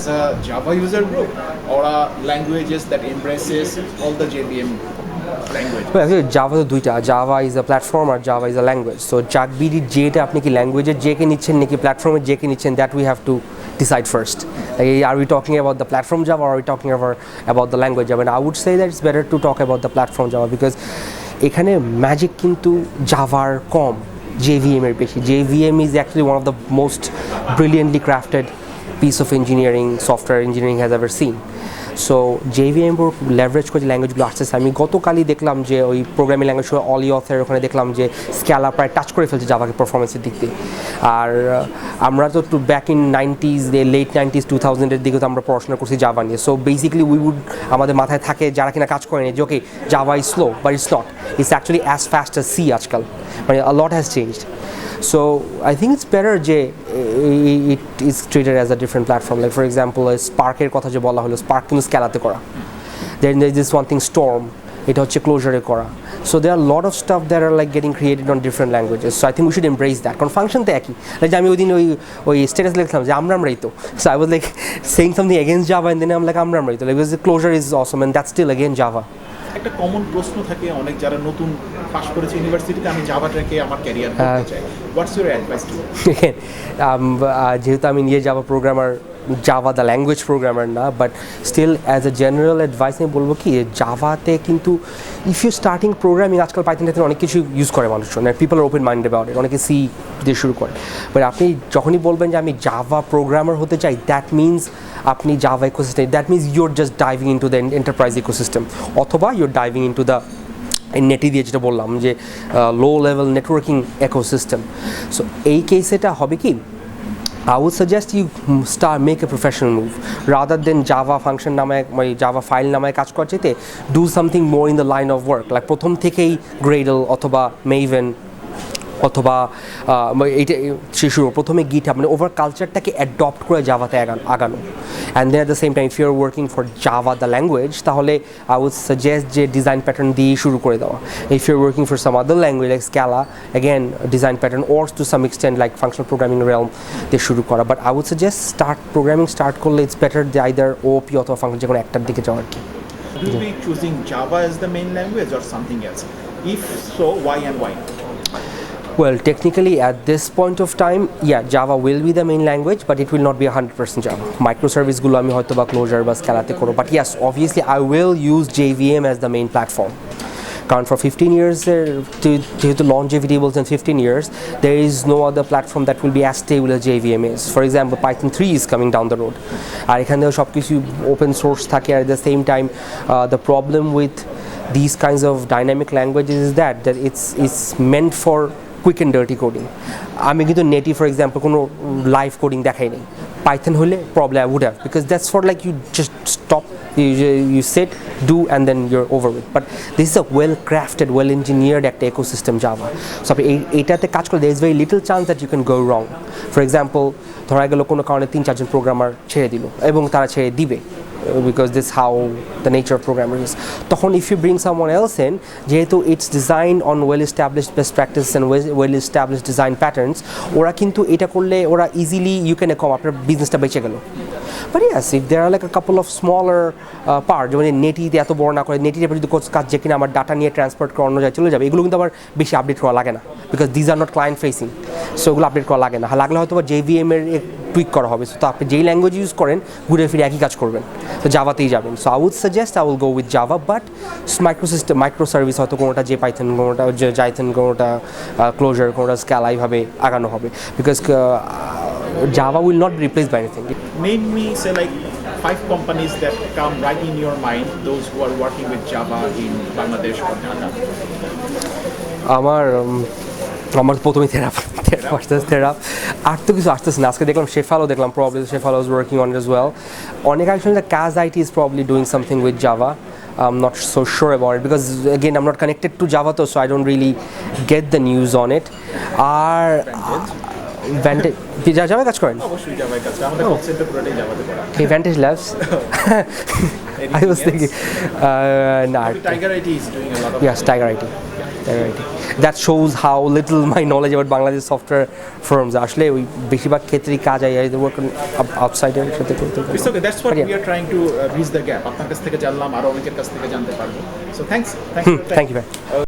as a Java user group or languages that embraces all the JVM language? Well, Java তো দুইটা, Java is a platform R Java is a language. So JugBD যেটা আপনি কি ল্যাঙ্গুয়েজের যে কে নিচ্ছেন নাকি প্ল্যাটফর্মের যে কে নিচ্ছেন, that we have to decide first. Are we talking about the platform Java or are we talking about the language Java? And I would say that it's better to talk about the platform Java because এখানে magic কিন্তু জাভার কম, JVM এর বেশি. JVM is actually one of the most brilliantly crafted piece of engineering, software engineering has ever seen. So JVM leverage করে যে ল্যাঙ্গুয়েজগুলো আসতেছে, আমি গতকালই দেখলাম যে ওই প্রোগ্রামিং ল্যাঙ্গুয়েজ অলিঅথের ওখানে দেখলাম যে স্ক্যালা প্রায় টাচ করে ফেলছে জাভাকে পারফরমেন্সের দিক দিয়ে। আর আমরা তো back in 90s, late 90s 2000-এর দিকে তো আমরা পড়াশোনা করছি জাভা নিয়ে। সো বেসিক্যালি আমাদের মাথায় থাকে যারা কিনা কাজ করেনি যে okay Java is slow, but it's not, it's actually as fast as C আজকাল, মানে a lot has changed. So I think it's better যে it is treated as a different platform. Like for example, Spark-এর কথা যে বলা হলো, Spark কিন্তু স্ক্যালাতে করা। Then there is this one thing Storm, এটা হচ্ছে ক্লোজারে করা। So there are a lot of stuff that are like getting created on different languages. So I think we should embrace that. কারণ ফাংশন তো একই। Like আমি ওই দিন ওই স্ট্যাটাস লিখলাম যে আমরাই তো। So I was like saying something against Java and then I'm like আমরাই তো। Like because the closure is awesome and that's still again Java. একটা কমন প্রশ্ন থাকে অনেক যারা নতুন পাস করেছে ইউনিভার্সিটিতে, আমি জাভা ট্র্যাকে আমার ক্যারিয়ার করতে চাই, হোয়াটস ইউর অ্যাডভাইস টু? যেহেতু আমি নিজে Java programmer, Java the language programmer না, but still as a general advice আমি বলবো কি জাভাতে কিন্তু ইফ ইউ স্টার্টিং প্রোগ্রামিং, আজকাল পাইথন অনেক কিছু ইউজ করে মানুষজন, পিপল আর ওপেন মাইন্ডেড অ্যাবাউট ইট, অনেকে সি দিয়ে শুরু করে। বাট আপনি যখনই বলবেন যে আমি জাভা প্রোগ্রামার হতে চাই, দ্যাট মিনস আপনি Java ecosystem, that means you're just diving into the enterprise ecosystem, অথবা you're diving into the নেটি দিয়ে যেটা বললাম যে low level networking ecosystem. So এই কেসে এটা হবে কি, I would suggest you make a professional move rather than Java function নামায় Java file নামায় কাজ করার চাইতে do something more in the line of work, like প্রথম থেকেই Gradle অথবা Maven অথবা এইটা শিশুর প্রথমে GitHub, মানে ওভার কালচারটাকে অ্যাডপ্ট করে জাভাতে আগানো। And then at the same time if you are working for Java the language, তাহলে আই উড সাজেস্ট যে ডিজাইন প্যাটার্ন দিয়ে শুরু করে দেওয়া। If you are working for some other language like Scala, again design pattern, or to some extent like functional programming realm দিয়ে শুরু করা। But I would suggest programming start করলে it's better যে either OP অথবা function যে কোনো একটার দিকে যাওয়ার কি। Do you be choosing Java as the main language or something else? If so, why and why? Well, technically at this point of time, yeah, Java will be the main language, but it will not be 100% Java. Microservice-গুলো আমি হয়তো বা Clojure বা Scala-তে করব, but yes, obviously I will use JVM as the main platform. কারণ for 15 years, যেহেতু longevity বলছেন 15 years, there is no other platform that will be as stable as JVM is. For example, Python 3 is coming down the road. আর এখানেও সব কিছু open source থাকে, at the same time, the problem with these kinds of dynamic languages is that it's meant for quick and dirty coding. আমি কিন্তু native for example কোনো live coding দেখাই নেই। Python হলে problem I would have, because that's for like you just stop, you set, do, and then you're over with. But this is a well crafted, well engineered একটা ecosystem Java. So এইটাতে কাজ করলে there is very little chance that you can go wrong. For example, ধরা গেল কোনো কারণে 3-4 জন programmer ছেড়ে দিল এবং তারা ছেড়ে দিবে, because this is how the nature of programming is. তখন if you bring someone else in, যেহেতু it's designed on well established best practices and well established design patterns, ওরা কিন্তু এটা করলে ওরা easily you can come আপনার বিজনেসটা বেঁচে গেল। But yes, if there are like a couple of smaller parts, যেমন নেটিতে এত বড় না করে, নেটিতে যদি কাজ যে কিনা আমার ডাটা নিয়ে ট্রান্সপোর্ট করে অন্য জায়গায় চলে যাবে, এগুলো কিন্তু আবার বেশি আপডেট করা লাগে না, because these are not client facing. So ওগুলো আপডেট করা লাগে না, লাগলে হয়তো বা JVM এর টুইক করা হবে। তো আপনি যেই ল্যাঙ্গুয়েজ ইউজ করেন ঘুরে ফিরে একই কাজ করবেন, তো জাভাতেই যাবেন। So I would suggest I will go with Java, but micro service হয়তো কোনোটা যে পাইথন, কোনোটা জাইথন, কোনোটা ক্লোজার, কোনোটা স্ক্যালা, এইভাবে আগানো হবে, because Java will not be replaced by anything. Name me, say, like 5 companies that come right in your mind, those who are working with Java in Bangladesh or Dhaka. আমার প্রথমে থেরাপ আর তো কিছু আসতেছে না। আজকে দেখলাম শেফালো, দেখলাম probably শেফালো is working on it as well. অনেক actually the Kaz IT is probably doing something with Java. I'm not so sure about it because again I'm not connected to Java though, so I don't really get the news on it. আর Vantage জাভায় কাজ করেন? অবশ্যই জাভায় কাজ করেন, আমাদের call centre পুরোটাই জাভাতে করা। Okay, Vantage Labs. I was thinking, Tiger IT is doing a lot of. Yes, Tiger IT. That shows how little my knowledge about Bangladesh software firms. আসলে ওই বেশিরভাগ ক্ষেত্রেই কাজ আইদের ওয়ার্ক আউটসাইডের সাথে করতে পারি। It's okay, that's what we are trying to bridge the gap. আপনার কাছ থেকে জানলাম, আরো অনেকের কাছ থেকে জানতে পারবো। So thanks. Thank you, man.